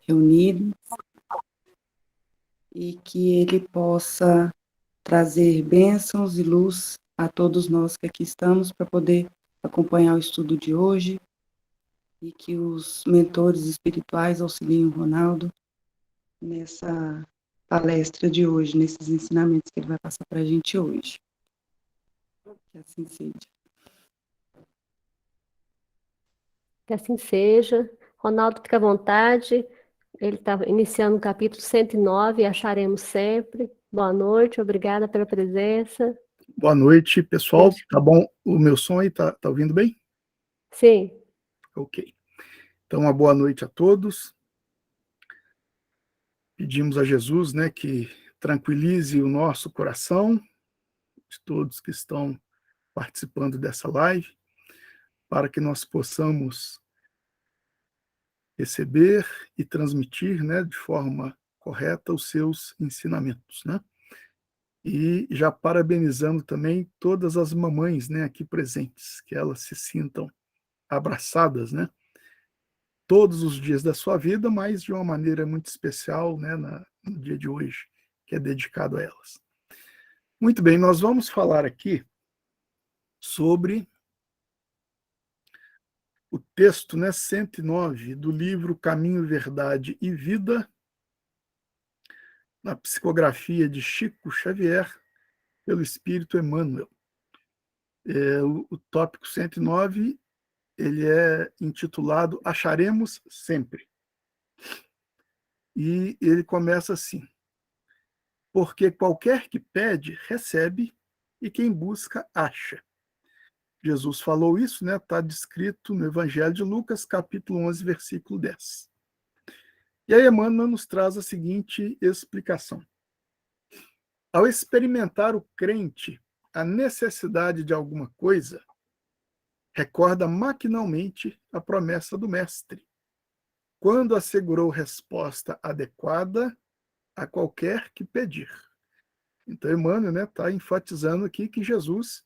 reunidos e que ele possa trazer bênçãos e luz a todos nós que aqui estamos para poder acompanhar o estudo de hoje e que os mentores espirituais auxiliem o Ronaldo nessa palestra de hoje, nesses ensinamentos que ele vai passar para a gente hoje. Que assim seja. Que assim seja. Ronaldo, fica à vontade. Ele está iniciando o capítulo 109, acharemos sempre. Boa noite, obrigada pela presença. Boa noite, pessoal. Tá bom? O meu som aí tá ouvindo bem? Sim. Ok. Então, uma boa noite a todos. Pedimos a Jesus, né, que tranquilize o nosso coração, de todos que estão participando dessa live, para que nós possamos receber e transmitir, né, de forma correta os seus ensinamentos, né? E já parabenizando também todas as mamães, né, aqui presentes, que elas se sintam abraçadas, né, todos os dias da sua vida, mas de uma maneira muito especial, né, no dia de hoje, que é dedicado a elas. Muito bem, nós vamos falar aqui sobre o texto, né, 109 do livro Caminho, Verdade e Vida, na psicografia de Chico Xavier, pelo Espírito Emmanuel. O tópico 109, ele é intitulado Acharemos Sempre. E ele começa assim: porque qualquer que pede, recebe, e quem busca, acha. Jesus falou isso, né? Está descrito no Evangelho de Lucas, capítulo 11, versículo 10. E aí Emmanuel nos traz a seguinte explicação. Ao experimentar o crente a necessidade de alguma coisa, recorda maquinalmente a promessa do Mestre, quando assegurou resposta adequada a qualquer que pedir. Então, Emmanuel, né, está enfatizando aqui que Jesus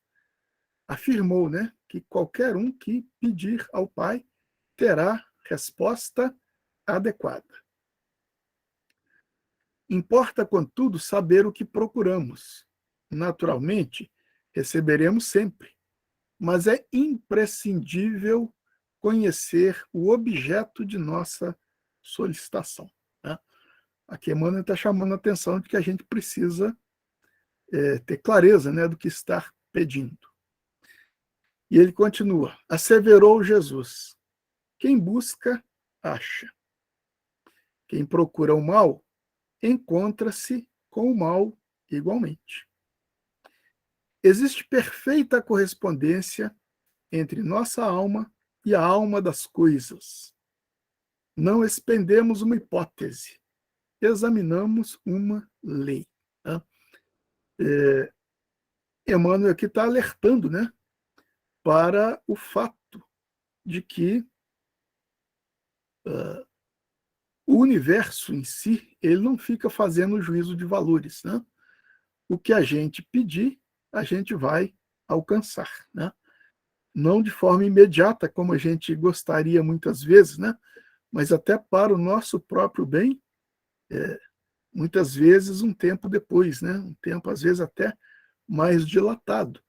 afirmou, né, que qualquer um que pedir ao Pai terá resposta adequada. Importa, contudo, saber o que procuramos. Naturalmente, receberemos sempre, mas é imprescindível conhecer o objeto de nossa solicitação, né? Aqui Emmanuel está chamando a atenção de que a gente precisa ter clareza, né, do que está pedindo. E ele continua: asseverou Jesus: quem busca, acha. Quem procura o mal, encontra-se com o mal igualmente. Existe perfeita correspondência entre nossa alma e a alma das coisas. Não expendemos uma hipótese, examinamos uma lei. Tá? Emmanuel aqui está alertando, né, para o fato de que o universo em si, ele não fica fazendo juízo de valores, né? O que a gente pedir, a gente vai alcançar, né? Não de forma imediata, como a gente gostaria muitas vezes, né? Mas até para o nosso próprio bem, muitas vezes um tempo depois, né? Um tempo, às vezes, até mais dilatado.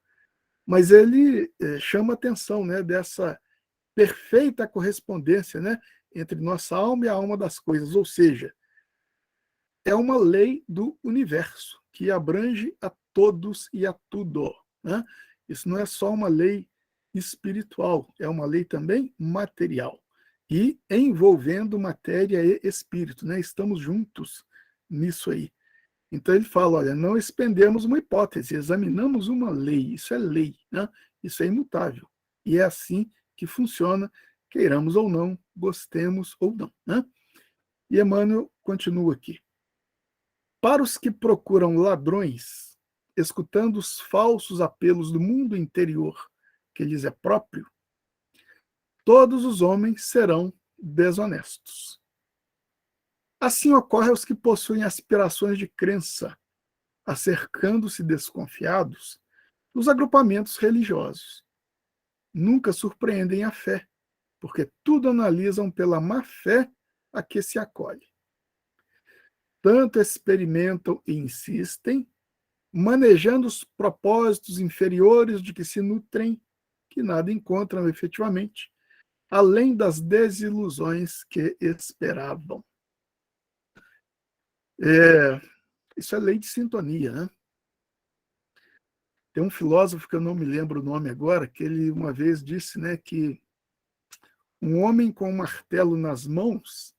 Mas ele chama a atenção, né, dessa perfeita correspondência, né, entre nossa alma e a alma das coisas, ou seja, é uma lei do universo que abrange a todos e a tudo, né? Isso não é só uma lei espiritual, é uma lei também material e envolvendo matéria e espírito, né? Estamos juntos nisso aí. Então ele fala, olha, não expendemos uma hipótese, examinamos uma lei, isso é lei, né? Isso é imutável. E é assim que funciona, queiramos ou não, gostemos ou não, né? E Emmanuel continua aqui. Para os que procuram ladrões, escutando os falsos apelos do mundo interior que lhes é próprio, todos os homens serão desonestos. Assim ocorre aos que possuem aspirações de crença, acercando-se desconfiados dos agrupamentos religiosos. Nunca surpreendem a fé, porque tudo analisam pela má fé a que se acolhe. Tanto experimentam e insistem, manejando os propósitos inferiores de que se nutrem, que nada encontram efetivamente, além das desilusões que esperavam. Isso é lei de sintonia, né? Tem um filósofo que eu não me lembro o nome agora, que ele uma vez disse, né, que um homem com um martelo nas mãos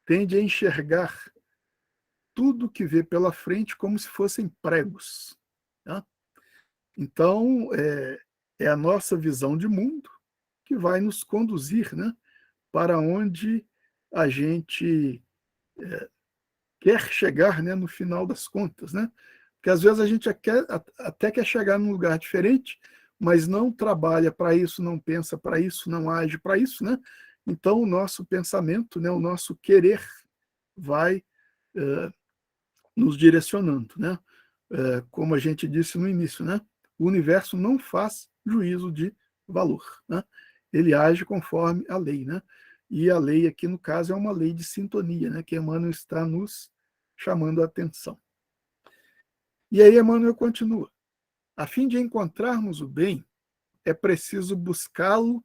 tende a enxergar tudo que vê pela frente como se fossem pregos. Tá? Então, é a nossa visão de mundo que vai nos conduzir, né, para onde a gente quer chegar, né, no final das contas. Né? Porque às vezes a gente até quer chegar num lugar diferente, mas não trabalha para isso, não pensa para isso, não age para isso. Né? Então, o nosso pensamento, né, o nosso querer vai nos direcionando. Né? Como a gente disse no início, né? O universo não faz juízo de valor. Né? Ele age conforme a lei. Né? E a lei aqui, no caso, é uma lei de sintonia, né? Que Emmanuel está nos chamando a atenção. E aí Emmanuel continua. A fim de encontrarmos o bem, é preciso buscá-lo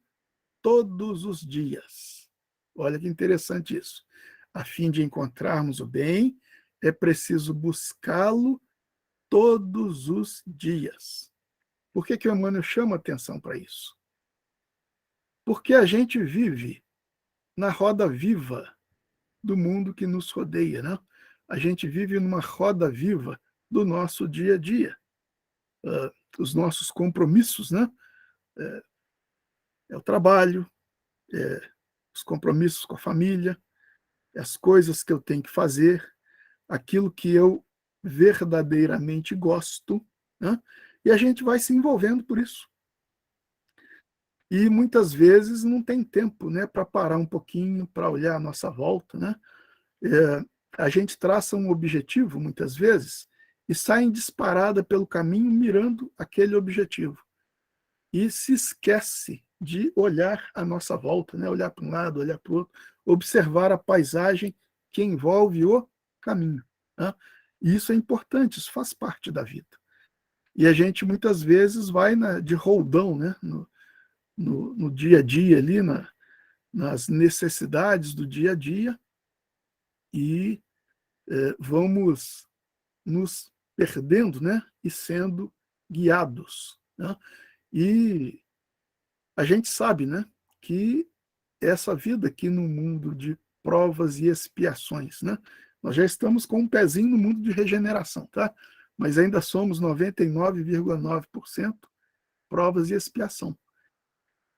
todos os dias. Olha que interessante isso. A fim de encontrarmos o bem, é preciso buscá-lo todos os dias. Por que o Emmanuel chama atenção para isso? Porque a gente vive na roda viva do mundo que nos rodeia. Né? A gente vive numa roda viva do nosso dia a dia. Os nossos compromissos, né? É o trabalho, os compromissos com a família, as coisas que eu tenho que fazer, aquilo que eu verdadeiramente gosto, né? E a gente vai se envolvendo por isso. E muitas vezes não tem tempo, né, para parar um pouquinho, para olhar a nossa volta. Né? A gente traça um objetivo, muitas vezes, e sai em disparada pelo caminho mirando aquele objetivo. E se esquece de olhar a nossa volta, né? Olhar para um lado, olhar para o outro, observar a paisagem que envolve o caminho. Né? E isso é importante, isso faz parte da vida. E a gente muitas vezes vai de roldão, né? No dia a dia, ali, nas necessidades do dia a dia, e vamos nos perdendo, né? E sendo guiados. Né? E a gente sabe, né, que essa vida aqui no mundo de provas e expiações, né? Nós já estamos com um pezinho no mundo de regeneração, tá? Mas ainda somos 99,9% provas e expiação.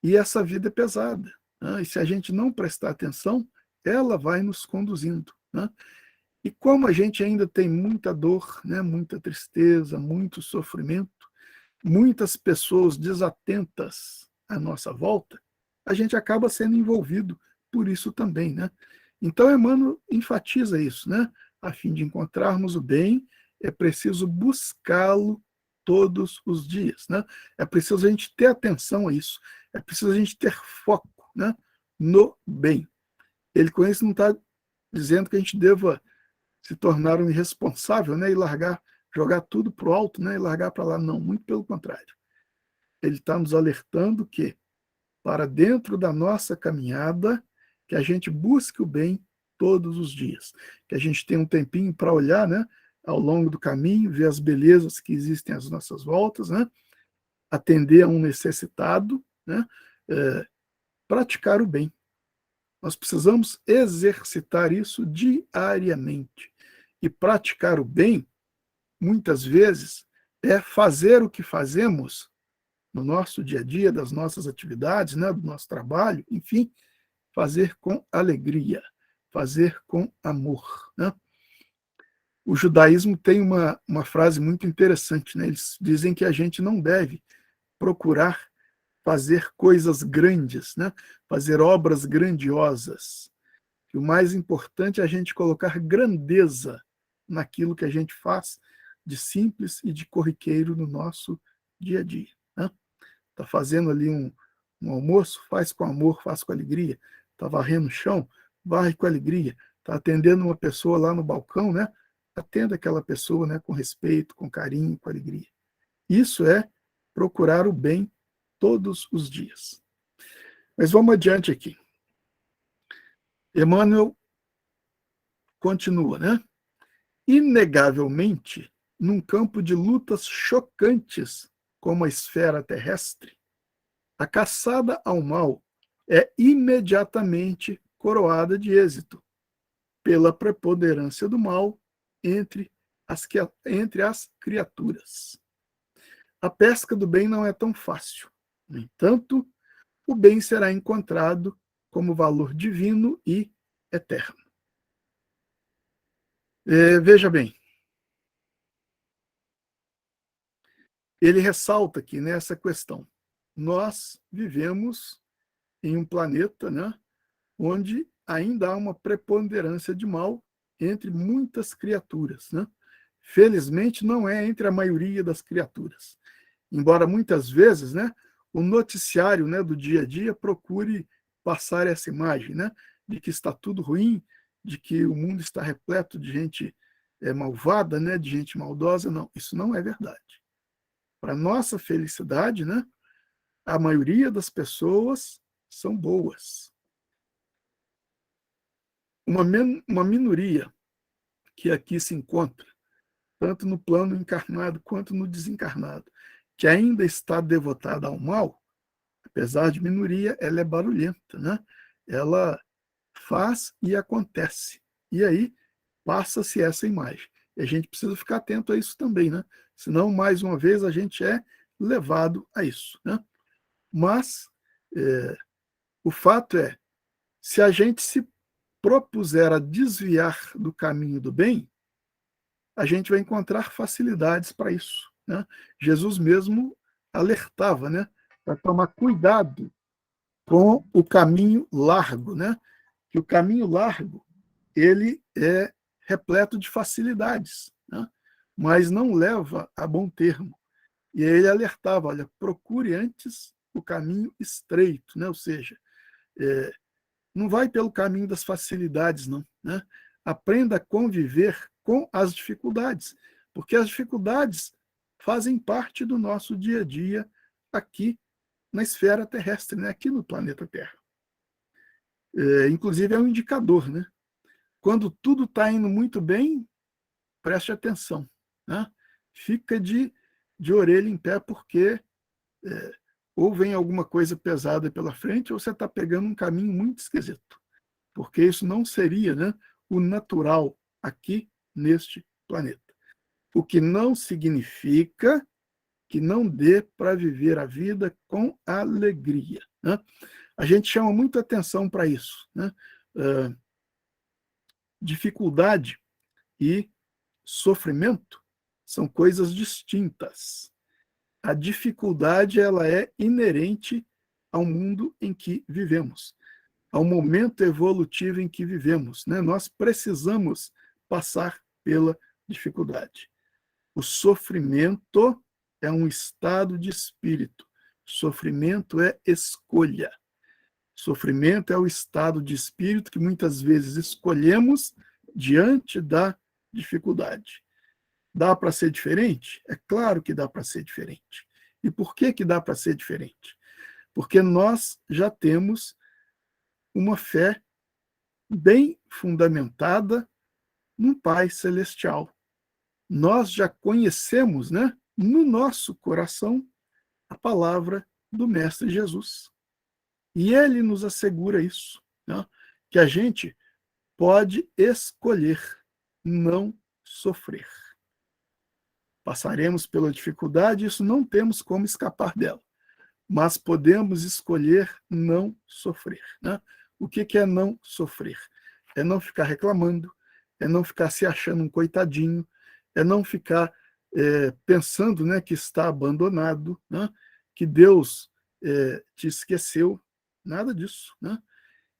E essa vida é pesada. Né? E se a gente não prestar atenção, ela vai nos conduzindo. Né? E como a gente ainda tem muita dor, né? Muita tristeza, muito sofrimento, muitas pessoas desatentas à nossa volta, a gente acaba sendo envolvido por isso também. Né? Então, Emmanuel enfatiza isso. Né? A fim de encontrarmos o bem, é preciso buscá-lo todos os dias. Né? É preciso a gente ter atenção a isso. É preciso a gente ter foco, né, no bem. Ele com isso não está dizendo que a gente deva se tornar um irresponsável, né, e jogar tudo para o alto, né, e largar para lá. Não, muito pelo contrário. Ele está nos alertando que, para dentro da nossa caminhada, que a gente busque o bem todos os dias. Que a gente tenha um tempinho para olhar, né, ao longo do caminho, ver as belezas que existem às nossas voltas, né, atender a um necessitado, né, praticar o bem. Nós precisamos exercitar isso diariamente. E praticar o bem, muitas vezes, é fazer o que fazemos no nosso dia a dia, das nossas atividades, né, do nosso trabalho, enfim, fazer com alegria, fazer com amor. Né? O judaísmo tem uma frase muito interessante. Né? Eles dizem que a gente não deve procurar fazer coisas grandes, né? Fazer obras grandiosas. E o mais importante é a gente colocar grandeza naquilo que a gente faz de simples e de corriqueiro no nosso dia a dia. Né? Tá fazendo ali um almoço, faz com amor, faz com alegria. Tá varrendo o chão, varre com alegria. Está atendendo uma pessoa lá no balcão, né? Atenda aquela pessoa, né, com respeito, com carinho, com alegria. Isso é procurar o bem todos os dias. Mas vamos adiante aqui. Emmanuel continua, né? Inegavelmente, num campo de lutas chocantes como a esfera terrestre, a caçada ao mal é imediatamente coroada de êxito, pela preponderância do mal entre as criaturas. A pesca do bem não é tão fácil. No entanto, o bem será encontrado como valor divino e eterno. Veja bem, ele ressalta aqui nessa questão. Nós vivemos em um planeta, né, onde ainda há uma preponderância de mal entre muitas criaturas, né? Felizmente, não é entre a maioria das criaturas. Embora muitas vezes, né, o noticiário, né, do dia a dia procure passar essa imagem, né, de que está tudo ruim, de que o mundo está repleto de gente malvada, né, de gente maldosa. Não, isso não é verdade. Para nossa felicidade, né, a maioria das pessoas são boas. Uma minoria que aqui se encontra, tanto no plano encarnado quanto no desencarnado, que ainda está devotada ao mal, apesar de minoria, ela é barulhenta, né? Ela faz e acontece. E aí passa-se essa imagem. E a gente precisa ficar atento a isso também, né? Senão, mais uma vez, a gente é levado a isso, né? Mas o fato é, se a gente se propuser a desviar do caminho do bem, a gente vai encontrar facilidades para isso, né? Jesus mesmo alertava, né, para tomar cuidado com o caminho largo, né? Que o caminho largo ele é repleto de facilidades, né? Mas não leva a bom termo. E aí ele alertava, olha, procure antes o caminho estreito, né? Ou seja, não vai pelo caminho das facilidades, não, né? Aprenda a conviver com as dificuldades, porque as dificuldades fazem parte do nosso dia a dia aqui na esfera terrestre, né? Aqui no planeta Terra. Inclusive é um indicador, né? Quando tudo está indo muito bem, preste atenção, né? Fica de orelha em pé, porque ou vem alguma coisa pesada pela frente, ou você está pegando um caminho muito esquisito, porque isso não seria, né, o natural aqui neste planeta. O que não significa que não dê para viver a vida com alegria, né? A gente chama muita atenção para isso, né? Dificuldade e sofrimento são coisas distintas. A dificuldade ela é inerente ao mundo em que vivemos, ao momento evolutivo em que vivemos, né? Nós precisamos passar pela dificuldade. O sofrimento é um estado de espírito. Sofrimento é escolha. Sofrimento é o estado de espírito que muitas vezes escolhemos diante da dificuldade. Dá para ser diferente? É claro que dá para ser diferente. E por que dá para ser diferente? Porque nós já temos uma fé bem fundamentada num Pai Celestial. Nós já conhecemos, né, no nosso coração a palavra do Mestre Jesus. E ele nos assegura isso, né, que a gente pode escolher não sofrer. Passaremos pela dificuldade, isso não temos como escapar dela, mas podemos escolher não sofrer, né? O que é não sofrer? É não ficar reclamando, é não ficar se achando um coitadinho, é não ficar pensando, né, que está abandonado, né, que Deus te esqueceu, nada disso, né?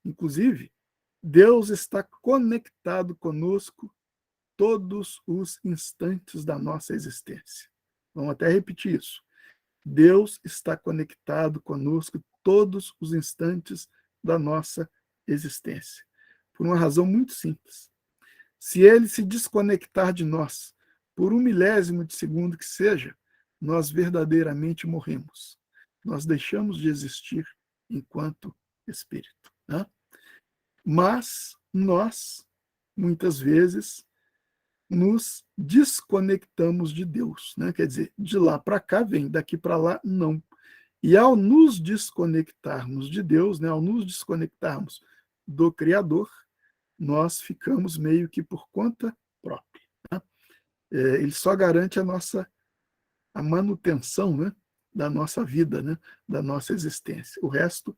Inclusive, Deus está conectado conosco todos os instantes da nossa existência. Vamos até repetir isso. Deus está conectado conosco todos os instantes da nossa existência. por uma razão muito simples. Se ele se desconectar de nós, por 1 milésimo de segundo que seja, nós verdadeiramente morremos. Nós deixamos de existir enquanto espírito, né? Mas nós, muitas vezes, nos desconectamos de Deus, né? Quer dizer, de lá para cá vem, daqui para lá não. E ao nos desconectarmos de Deus, né? Ao nos desconectarmos do Criador, nós ficamos meio que por conta própria, né? Ele só garante a manutenção, né, da nossa vida, né, da nossa existência. O resto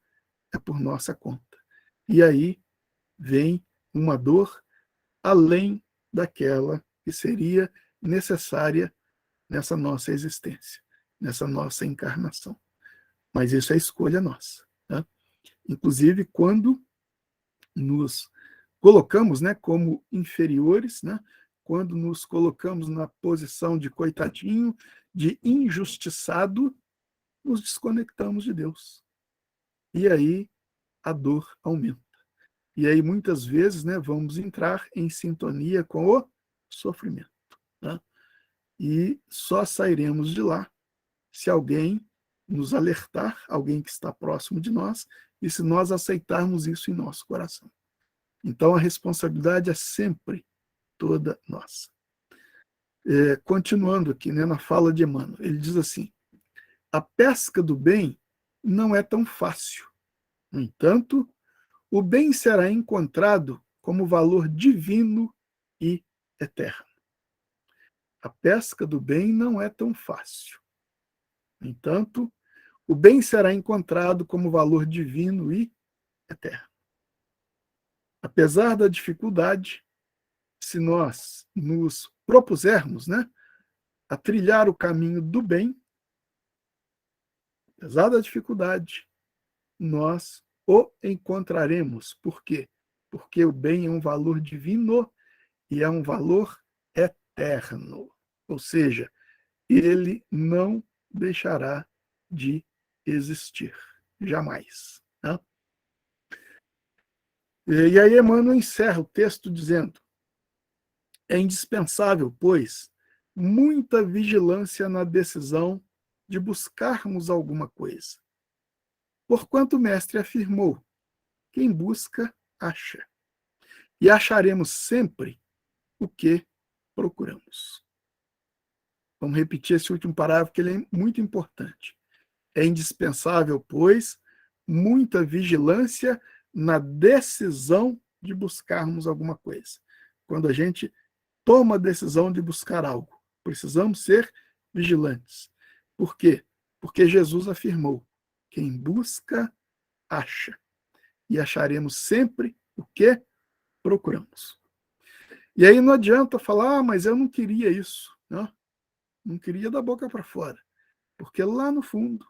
é por nossa conta. E aí vem uma dor além daquela que seria necessária nessa nossa existência, nessa nossa encarnação. Mas isso é escolha nossa, né? Inclusive, quando nos colocamos, né, como inferiores, né, quando nos colocamos na posição de coitadinho, de injustiçado, nos desconectamos de Deus. E aí a dor aumenta. E aí, muitas vezes, né, vamos entrar em sintonia com o sofrimento, né? E só sairemos de lá se alguém nos alertar, alguém que está próximo de nós, e se nós aceitarmos isso em nosso coração. Então, a responsabilidade é sempre toda nossa. Continuando aqui, né, na fala de Emmanuel, ele diz assim: a pesca do bem não é tão fácil. No entanto, o bem será encontrado como valor divino e eterno. A pesca do bem não é tão fácil. No entanto, o bem será encontrado como valor divino e eterno. Apesar da dificuldade, se nós nos propusermos, né, a trilhar o caminho do bem, apesar da dificuldade, nós o encontraremos. Por quê? Porque o bem é um valor divino e é um valor eterno. Ou seja, ele não deixará de existir. Jamais, né? E aí Emmanuel encerra o texto dizendo: é indispensável, pois, muita vigilância na decisão de buscarmos alguma coisa. Porquanto o mestre afirmou: quem busca, acha. E acharemos sempre o que procuramos. Vamos repetir esse último parágrafo, que ele é muito importante. É indispensável, pois, muita vigilância na decisão de buscarmos alguma coisa. Quando a gente toma a decisão de buscar algo, precisamos ser vigilantes. Por quê? Porque Jesus afirmou: quem busca, acha. E acharemos sempre o que procuramos. E aí não adianta falar: mas eu não queria isso. Não queria da boca para fora. Porque lá no fundo,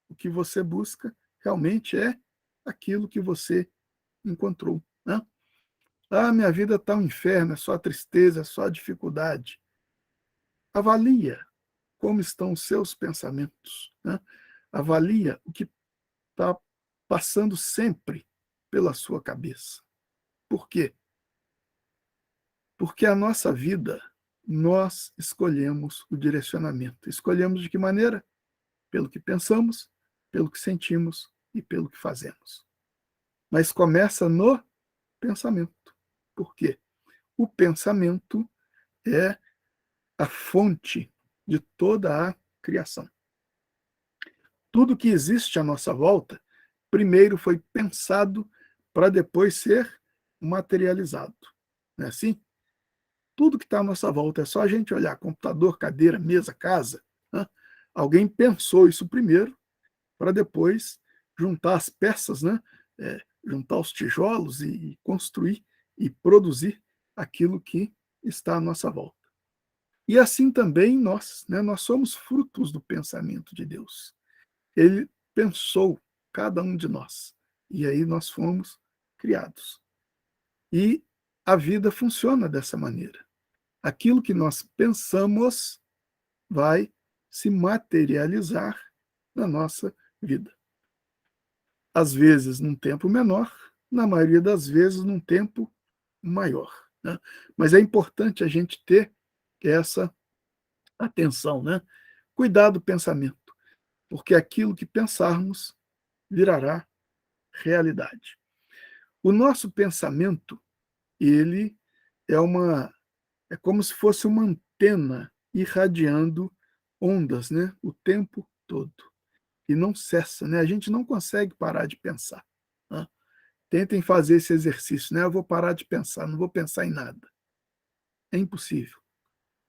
o que você busca realmente é aquilo que você encontrou, né? Minha vida está um inferno, é só tristeza, é só dificuldade. Avalia como estão os seus pensamentos, né? Avalia o que está passando sempre pela sua cabeça. Por quê? Porque a nossa vida, nós escolhemos o direcionamento. Escolhemos de que maneira? Pelo que pensamos, pelo que sentimos e pelo que fazemos. Mas começa no pensamento. Por quê? O pensamento é a fonte de toda a criação. Tudo que existe à nossa volta, primeiro foi pensado para depois ser materializado. Não é assim? Tudo que está à nossa volta, é só a gente olhar: computador, cadeira, mesa, casa, né? Alguém pensou isso primeiro, para depois juntar as peças, né? Juntar os tijolos e construir e produzir aquilo que está à nossa volta. E assim também nós, né? Nós somos frutos do pensamento de Deus. Ele pensou cada um de nós, e aí nós fomos criados. E a vida funciona dessa maneira. Aquilo que nós pensamos vai se materializar na nossa vida. Às vezes num tempo menor, na maioria das vezes num tempo maior, né? Mas é importante a gente ter essa atenção, né? Cuidar do pensamento, porque aquilo que pensarmos virará realidade. O nosso pensamento, ele é como se fosse uma antena irradiando ondas, né? O tempo todo. E não cessa, né? A gente não consegue parar de pensar, né? Tentem fazer esse exercício, né? Eu vou parar de pensar, não vou pensar em nada. É impossível.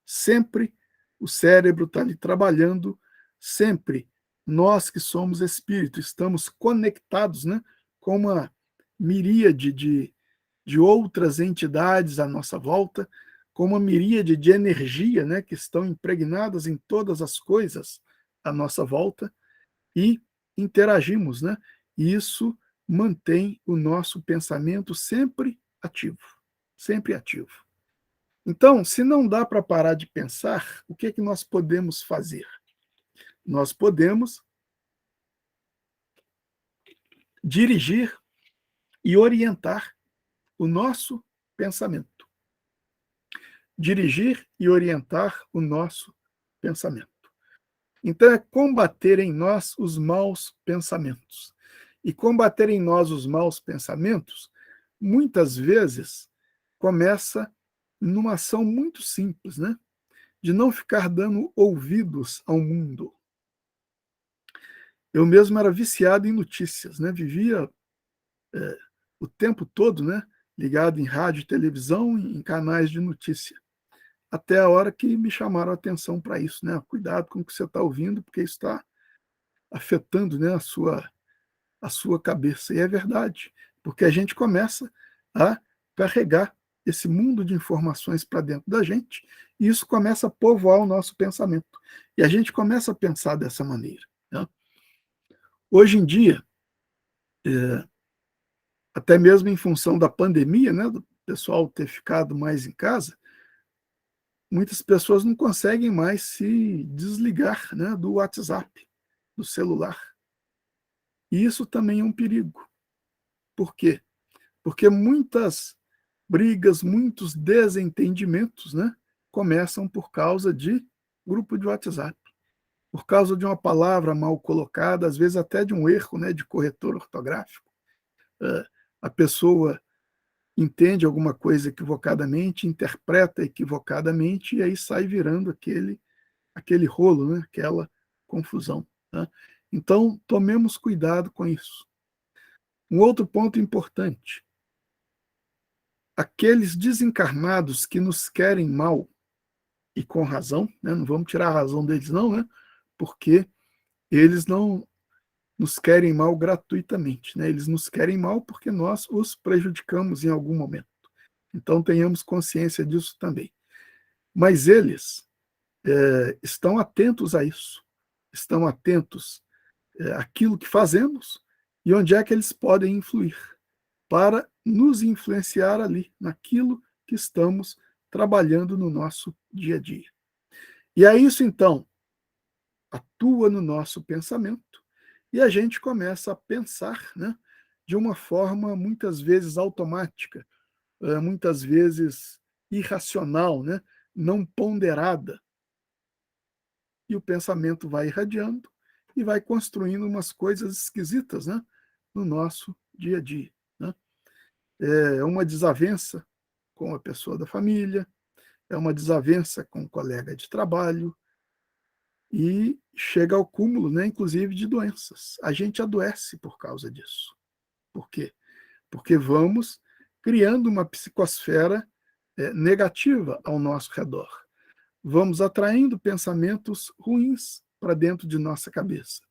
Sempre o cérebro está ali trabalhando, sempre nós que somos espírito, estamos conectados, né, com uma miríade de outras entidades à nossa volta, com uma miríade de energia, né, que estão impregnadas em todas as coisas à nossa volta, e interagimos, né? E isso mantém o nosso pensamento sempre ativo, sempre ativo. Então, se não dá para parar de pensar, o que é que nós podemos fazer? Nós podemos dirigir e orientar o nosso pensamento. Dirigir e orientar o nosso pensamento. Então, é combater em nós os maus pensamentos. E combater em nós os maus pensamentos, muitas vezes, começa numa ação muito simples, né? De não ficar dando ouvidos ao mundo. Eu mesmo era viciado em notícias, né? Vivia o tempo todo, né? Ligado em rádio e televisão, em canais de notícia. Até a hora que me chamaram a atenção para isso, né? Cuidado com o que você está ouvindo, porque isso está afetando, né, a sua cabeça. E é verdade, porque a gente começa a carregar esse mundo de informações para dentro da gente, e isso começa a povoar o nosso pensamento. E a gente começa a pensar dessa maneira, né? Hoje em dia, até mesmo em função da pandemia, né, do pessoal ter ficado mais em casa, muitas pessoas não conseguem mais se desligar, né, do WhatsApp, do celular. E isso também é um perigo. Por quê? Porque muitas brigas, muitos desentendimentos, né, começam por causa de grupo de WhatsApp, por causa de uma palavra mal colocada, às vezes até de um erro, né, de corretor ortográfico. A pessoa entende alguma coisa equivocadamente, interpreta equivocadamente, e aí sai virando aquele rolo, né, aquela confusão, né? Então, tomemos cuidado com isso. Um outro ponto importante: aqueles desencarnados que nos querem mal, e com razão, né? Não vamos tirar a razão deles não, né? Porque eles não nos querem mal gratuitamente, né? Eles nos querem mal porque nós os prejudicamos em algum momento. Então tenhamos consciência disso também. Mas eles estão atentos a isso, estão atentos àquilo que fazemos e onde é que eles podem influir para nos influenciar ali, naquilo que estamos trabalhando no nosso dia a dia. E aí isso, então, atua no nosso pensamento e a gente começa a pensar, né, de uma forma muitas vezes automática, muitas vezes irracional, né, não ponderada. E o pensamento vai irradiando e vai construindo umas coisas esquisitas, né, no nosso dia a dia, né? É uma desavença com a pessoa da família, é uma desavença com o colega de trabalho, e chega ao cúmulo, né, inclusive, de doenças. A gente adoece por causa disso. Por quê? Porque vamos criando uma psicosfera negativa ao nosso redor. Vamos atraindo pensamentos ruins para dentro de nossa cabeça.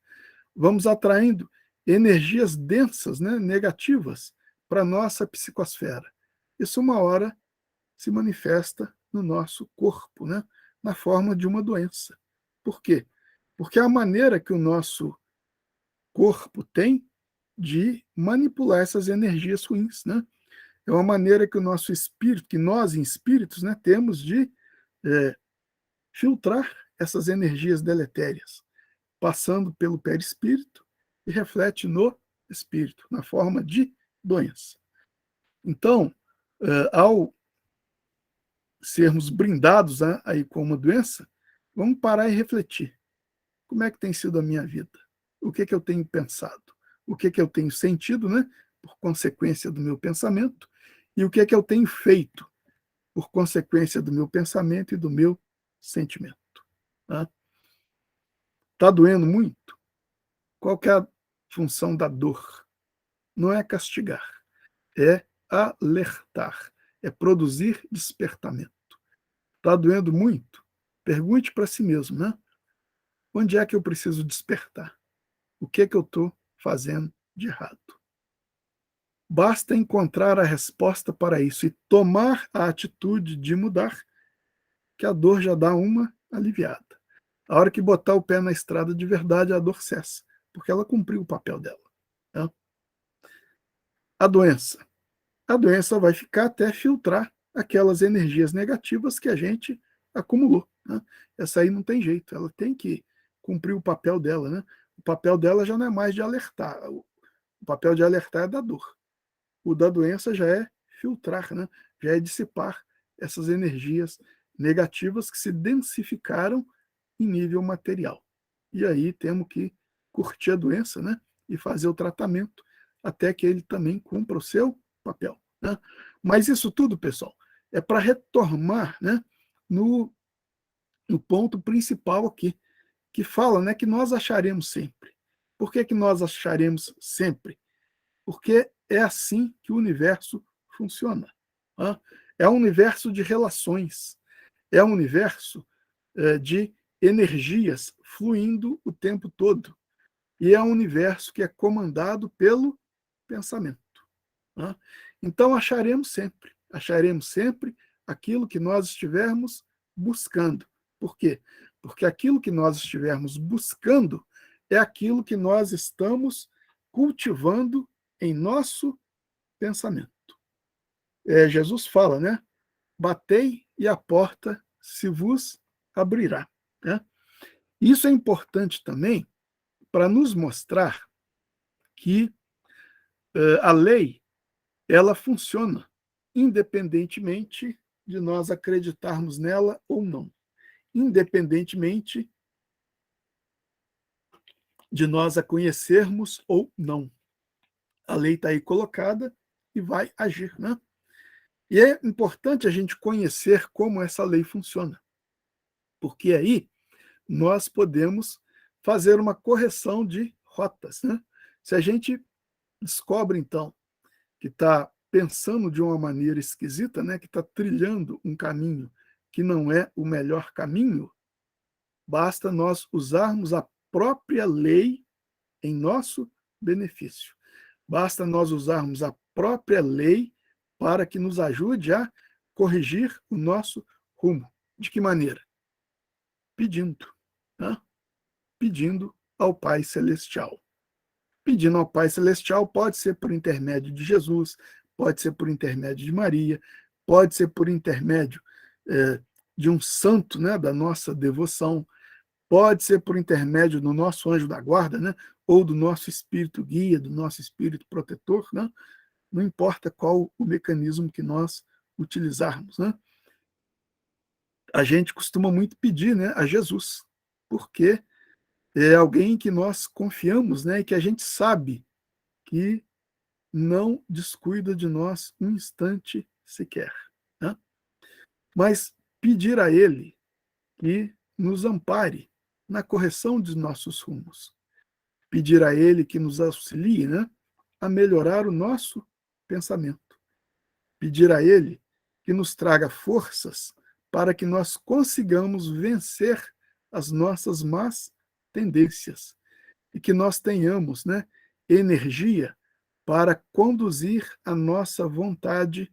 Vamos atraindo energias densas, né, negativas, para a nossa psicosfera. Isso uma hora se manifesta no nosso corpo, né, na forma de uma doença. Por quê? Porque é a maneira que o nosso corpo tem de manipular essas energias ruins, né? É uma maneira que o nosso espírito, que nós em espíritos, né, temos de filtrar essas energias deletérias, passando pelo perispírito e reflete no espírito, na forma de doença. Então, Ao sermos brindados, né, aí com uma doença, vamos parar e refletir. Como é que tem sido a minha vida? O que eu tenho pensado? O que eu tenho sentido, né, por consequência do meu pensamento? E o que eu tenho feito por consequência do meu pensamento e do meu sentimento? Está doendo muito? Qual que é a função da dor? Não é castigar, é alertar, é produzir despertamento. Está doendo muito? Pergunte para si mesmo, né? Onde é que eu preciso despertar? O que eu estou fazendo de errado? Basta encontrar a resposta para isso e tomar a atitude de mudar, que a dor já dá uma aliviada. A hora que botar o pé na estrada de verdade, a dor cessa, porque ela cumpriu o papel dela. Né? A doença vai ficar até filtrar aquelas energias negativas que a gente acumulou. Né? Essa aí não tem jeito, ela tem que cumprir o papel dela. Né? O papel dela já não é mais de alertar, o papel de alertar é da dor. O da doença já é filtrar, né? Já é dissipar essas energias negativas que se densificaram em nível material. E aí temos que curtir a doença, né? E fazer o tratamento até que ele também cumpra o seu papel. Né? Mas isso tudo, pessoal, é para retomar, né, no ponto principal aqui, que fala, né, que nós acharemos sempre. Por que nós acharemos sempre? Porque é assim que o universo funciona. Né? É um universo de relações, é um universo de energias fluindo o tempo todo. E é um universo que é comandado pelo pensamento. Né? Então acharemos sempre aquilo que nós estivermos buscando. Por quê? Porque aquilo que nós estivermos buscando é aquilo que nós estamos cultivando em nosso pensamento. Jesus fala, né? Batei e a porta se vos abrirá. Né? Isso é importante também para nos mostrar que a lei ela funciona independentemente de nós acreditarmos nela ou não, independentemente de nós a conhecermos ou não. A lei está aí colocada e vai agir, né? E é importante a gente conhecer como essa lei funciona, porque aí nós podemos fazer uma correção de rotas. Né? Se a gente descobre, então, que está pensando de uma maneira esquisita, né? Que está trilhando um caminho que não é o melhor caminho, basta nós usarmos a própria lei em nosso benefício. Basta nós usarmos a própria lei para que nos ajude a corrigir o nosso rumo. De que maneira? Pedindo. Né? Pedindo ao Pai Celestial. Pedindo ao Pai Celestial pode ser por intermédio de Jesus, pode ser por intermédio de Maria, pode ser por intermédio de um santo, né, da nossa devoção, pode ser por intermédio do nosso anjo da guarda, né, ou do nosso espírito guia, do nosso espírito protetor, né? Não importa qual o mecanismo que nós utilizarmos. Né? A gente costuma muito pedir, né, a Jesus, porque é alguém que nós confiamos, né, e que a gente sabe que não descuida de nós um instante sequer. Né? Mas pedir a Ele que nos ampare na correção de nossos rumos. Pedir a Ele que nos auxilie, né, a melhorar o nosso pensamento. Pedir a Ele que nos traga forças para que nós consigamos vencer as nossas más tendências e que nós tenhamos, né, energia para conduzir a nossa vontade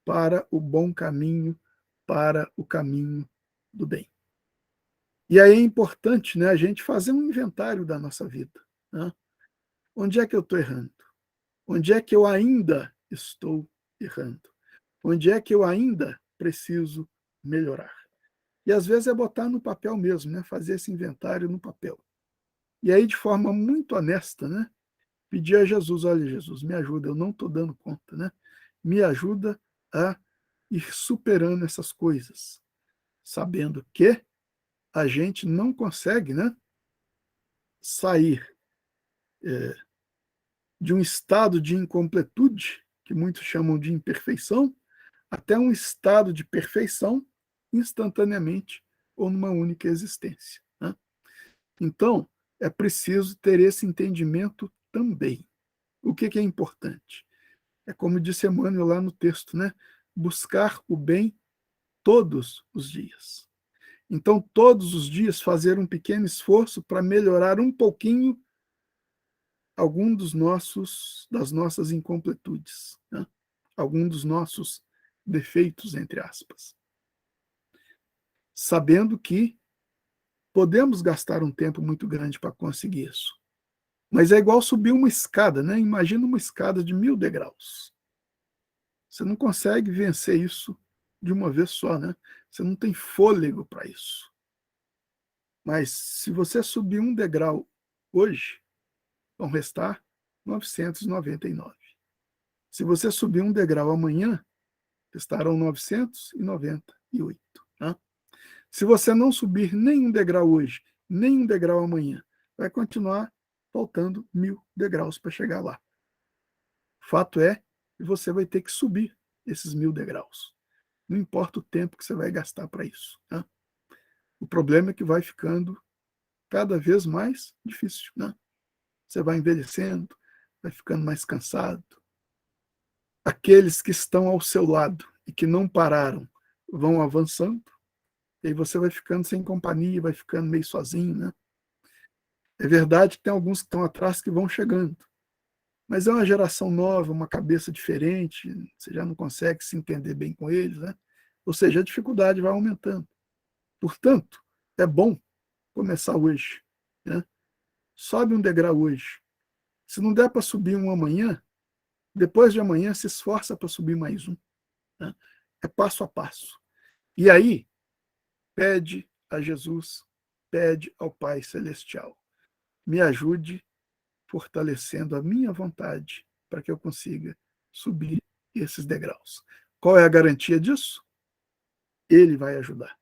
para o bom caminho, para o caminho do bem. E aí é importante, né, a gente fazer um inventário da nossa vida. Né? Onde é que eu estou errando? Onde é que eu ainda estou errando? Onde é que eu ainda preciso melhorar? E às vezes é botar no papel mesmo, né? Fazer esse inventário no papel. E aí, de forma muito honesta, né? Pedir a Jesus, olha, Jesus, me ajuda, eu não estou dando conta, né? Me ajuda a ir superando essas coisas, sabendo que a gente não consegue, né, sair de um estado de incompletude, que muitos chamam de imperfeição, até um estado de perfeição instantaneamente ou numa única existência, né? Então, é preciso ter esse entendimento também. O que é importante? É como disse Emmanuel lá no texto, né? Buscar o bem todos os dias. Então, todos os dias fazer um pequeno esforço para melhorar um pouquinho algum das nossas incompletudes, né? Algum dos nossos defeitos, entre aspas. Sabendo que podemos gastar um tempo muito grande para conseguir isso. Mas é igual subir uma escada, né? Imagina uma escada de 1000 degraus. Você não consegue vencer isso de uma vez só, né? Você não tem fôlego para isso. Mas se você subir um degrau hoje, vão restar 999. Se você subir um degrau amanhã, restarão 998. Né? Se você não subir nenhum degrau hoje, nenhum degrau amanhã, vai continuar faltando 1000 degraus para chegar lá. Fato é que você vai ter que subir esses 1000 degraus. Não importa o tempo que você vai gastar para isso. Né? O problema é que vai ficando cada vez mais difícil. Né? Você vai envelhecendo, vai ficando mais cansado. Aqueles que estão ao seu lado e que não pararam vão avançando, e aí você vai ficando sem companhia, vai ficando meio sozinho. Né? É verdade que tem alguns que estão atrás que vão chegando, mas é uma geração nova, uma cabeça diferente, você já não consegue se entender bem com eles, né? Ou seja, a dificuldade vai aumentando. Portanto, é bom começar hoje. Né? Sobe um degrau hoje. Se não der para subir um amanhã, depois de amanhã se esforça para subir mais um. Né? É passo a passo. E aí, pede a Jesus, pede ao Pai Celestial, me ajude fortalecendo a minha vontade para que eu consiga subir esses degraus. Qual é a garantia disso? Ele vai ajudar.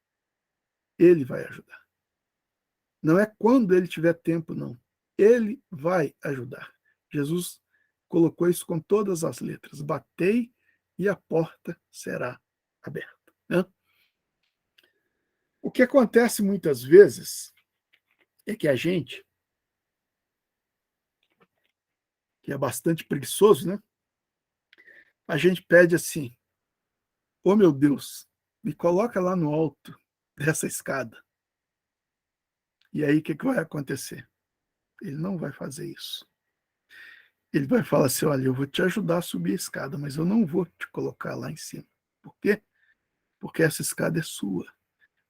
Ele vai ajudar. Não é quando ele tiver tempo, não. Ele vai ajudar. Jesus colocou isso com todas as letras. Batei e a porta será aberta. Né? O que acontece muitas vezes é que a gente, que é bastante preguiçoso, né? A gente pede assim, ô meu Deus, me coloca lá no alto dessa escada. E aí o que vai acontecer? Ele não vai fazer isso. Ele vai falar assim, olha, eu vou te ajudar a subir a escada, mas eu não vou te colocar lá em cima. Por quê? Porque essa escada é sua.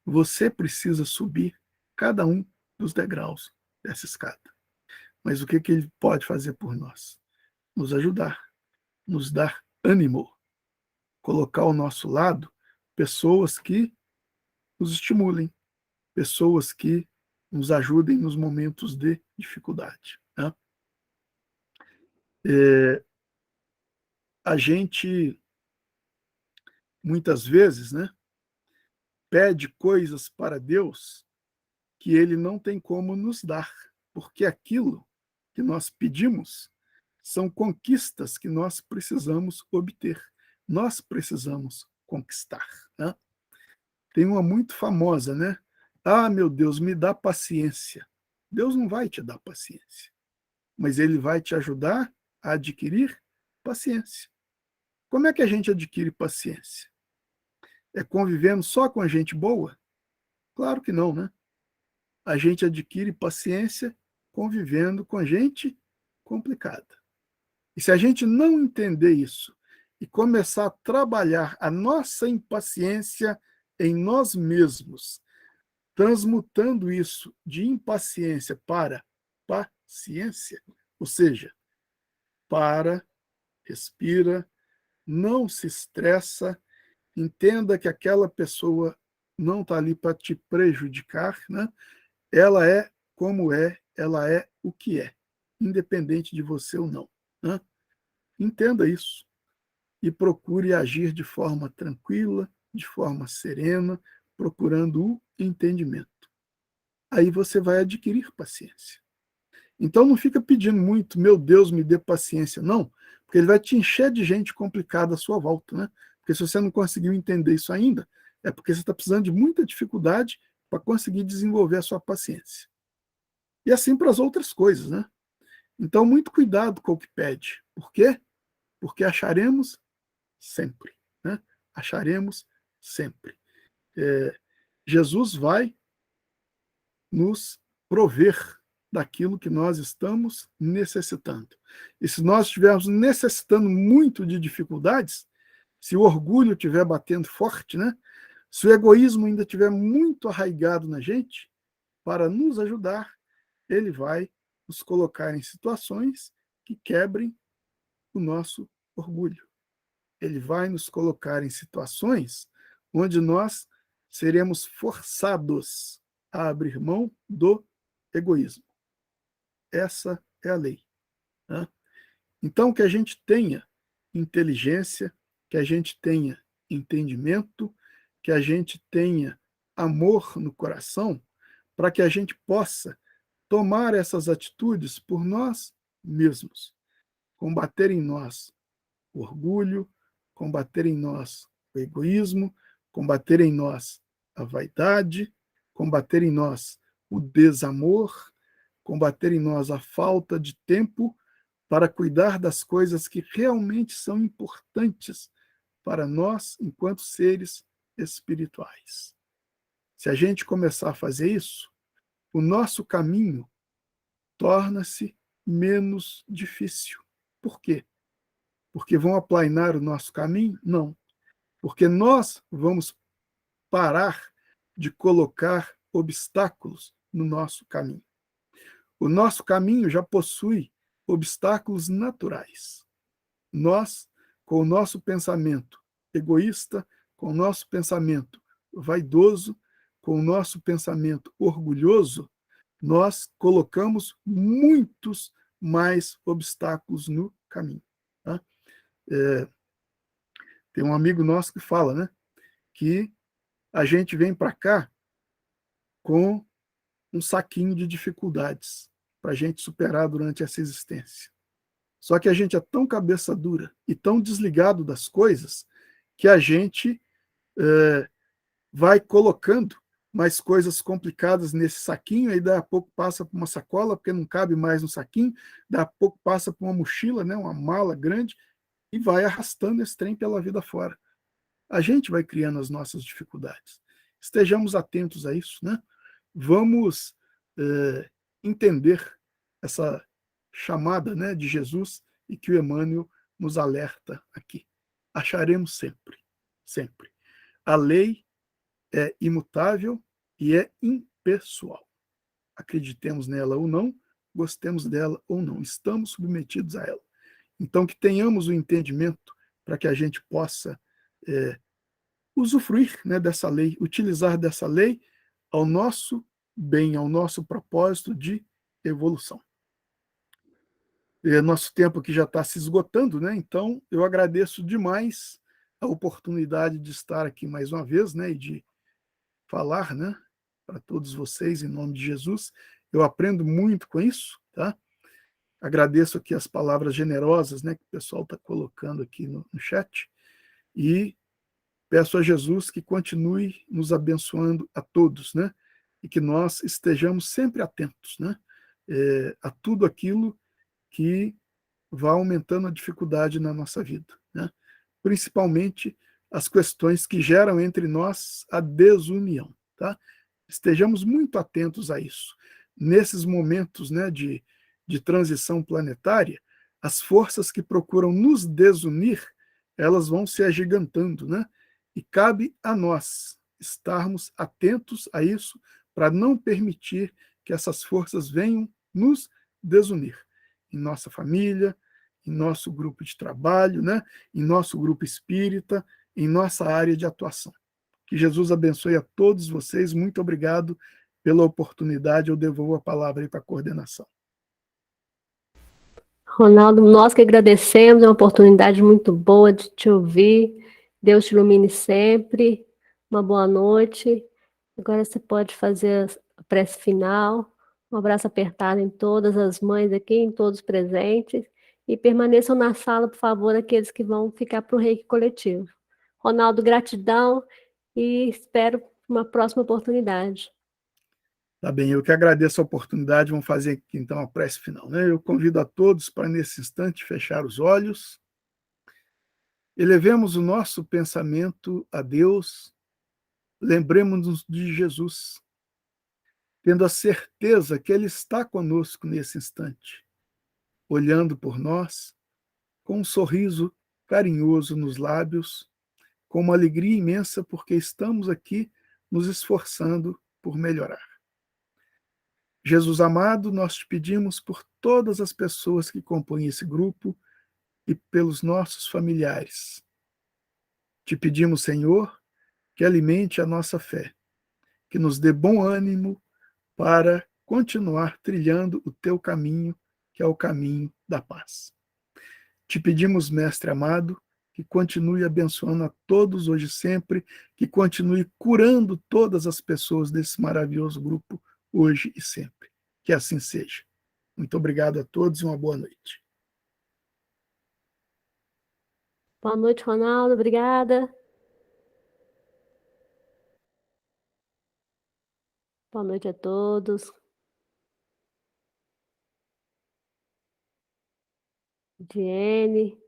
Você precisa subir cada um dos degraus dessa escada. Mas o que ele pode fazer por nós? Nos ajudar, nos dar ânimo, colocar ao nosso lado pessoas que nos estimulem, pessoas que nos ajudem nos momentos de dificuldade. Né? A gente, muitas vezes, né, pede coisas para Deus que Ele não tem como nos dar, porque aquilo que nós pedimos são conquistas que nós precisamos obter, nós precisamos conquistar. Né? Tem uma muito famosa, né? Ah, meu Deus, me dá paciência. Deus não vai te dar paciência, mas Ele vai te ajudar a adquirir paciência. Como é que a gente adquire paciência? É convivendo só com a gente boa? Claro que não, né? A gente adquire paciência convivendo com gente complicada. E se a gente não entender isso e começar a trabalhar a nossa impaciência em nós mesmos, transmutando isso de impaciência para paciência, ou seja, para, respira, não se estressa, entenda que aquela pessoa não está ali para te prejudicar, né? Ela é como é, ela é o que é, independente de você ou não. Né? Entenda isso. e procure agir de forma tranquila, de forma serena, procurando o entendimento. Aí você vai adquirir paciência. Então não fica pedindo muito, meu Deus, me dê paciência, não, porque ele vai te encher de gente complicada à sua volta, né? Porque se você não conseguiu entender isso ainda, é porque você está precisando de muita dificuldade para conseguir desenvolver a sua paciência. E assim para as outras coisas, né? Então, muito cuidado com o que pede. Por quê? Porque acharemos sempre, né? Acharemos sempre. Jesus vai nos prover daquilo que nós estamos necessitando. E se nós estivermos necessitando muito de dificuldades, se o orgulho estiver batendo forte, né? Se o egoísmo ainda estiver muito arraigado na gente, para nos ajudar, ele vai nos colocar em situações que quebrem o nosso orgulho. Ele vai nos colocar em situações onde nós seremos forçados a abrir mão do egoísmo. Essa é a lei, né? Então, que a gente tenha inteligência, que a gente tenha entendimento, que a gente tenha amor no coração, para que a gente possa tomar essas atitudes por nós mesmos, combater em nós o orgulho, combater em nós o egoísmo, combater em nós a vaidade, combater em nós o desamor, combater em nós a falta de tempo para cuidar das coisas que realmente são importantes para nós enquanto seres espirituais. Se a gente começar a fazer isso, o nosso caminho torna-se menos difícil. Por quê? Porque vão aplainar o nosso caminho? Não. Porque nós vamos parar de colocar obstáculos no nosso caminho. O nosso caminho já possui obstáculos naturais. Nós, com o nosso pensamento egoísta, com o nosso pensamento vaidoso, com o nosso pensamento orgulhoso, nós colocamos muitos mais obstáculos no caminho. Tá? Tem um amigo nosso que fala, né, que a gente vem para cá com um saquinho de dificuldades para a gente superar durante essa existência. Só que a gente é tão cabeça dura e tão desligado das coisas que a gente vai colocando mais coisas complicadas nesse saquinho, aí daí a pouco passa por uma sacola, porque não cabe mais no saquinho, daí a pouco passa por uma mochila, né, uma mala grande, e vai arrastando esse trem pela vida fora. A gente vai criando as nossas dificuldades. Estejamos atentos a isso, né? Vamos entender essa chamada, né, de Jesus e que o Emmanuel nos alerta aqui. Acharemos sempre, sempre. A lei é imutável e é impessoal. Acreditemos nela ou não, gostemos dela ou não, estamos submetidos a ela. Então, que tenhamos o entendimento para que a gente possa usufruir, né, dessa lei, utilizar dessa lei ao nosso bem, ao nosso propósito de evolução. Nosso tempo aqui já está se esgotando, né? Então eu agradeço demais a oportunidade de estar aqui mais uma vez, né, e de falar, né, para todos vocês em nome de Jesus. Eu aprendo muito com isso, tá? Agradeço aqui as palavras generosas, né, que o pessoal está colocando aqui no chat, e peço a Jesus que continue nos abençoando a todos, né, e que nós estejamos sempre atentos, né, a tudo aquilo que vá aumentando a dificuldade na nossa vida, né, principalmente as questões que geram entre nós a desunião, tá? Estejamos muito atentos a isso. Nesses momentos, né, de transição planetária, as forças que procuram nos desunir, elas vão se agigantando, né? E cabe a nós estarmos atentos a isso para não permitir que essas forças venham nos desunir. Em nossa família, em nosso grupo de trabalho, né? Em nosso grupo espírita, em nossa área de atuação. Que Jesus abençoe a todos vocês. Muito obrigado pela oportunidade. Eu devolvo a palavra aí para a coordenação. Ronaldo, nós que agradecemos, é uma oportunidade muito boa de te ouvir. Deus te ilumine sempre. Uma boa noite. Agora você pode fazer a prece final. Um abraço apertado em todas as mães aqui, em todos os presentes. E permaneçam na sala, por favor, aqueles que vão ficar para o reiki coletivo. Ronaldo, gratidão e espero uma próxima oportunidade. Tá bem, eu que agradeço a oportunidade. Vamos fazer aqui então a prece final, né? Eu convido a todos para, nesse instante, fechar os olhos. Elevemos o nosso pensamento a Deus, lembremos-nos de Jesus, tendo a certeza que Ele está conosco nesse instante, olhando por nós, com um sorriso carinhoso nos lábios, com uma alegria imensa porque estamos aqui nos esforçando por melhorar. Jesus amado, nós te pedimos por todas as pessoas que compõem esse grupo e pelos nossos familiares. Te pedimos, Senhor, que alimente a nossa fé, que nos dê bom ânimo para continuar trilhando o teu caminho, que é o caminho da paz. Te pedimos, Mestre amado, que continue abençoando a todos hoje e sempre, que continue curando todas as pessoas desse maravilhoso grupo hoje e sempre. Que assim seja. Muito obrigado a todos e uma boa noite. Boa noite, Ronaldo. Obrigada. Boa noite a todos. Diene.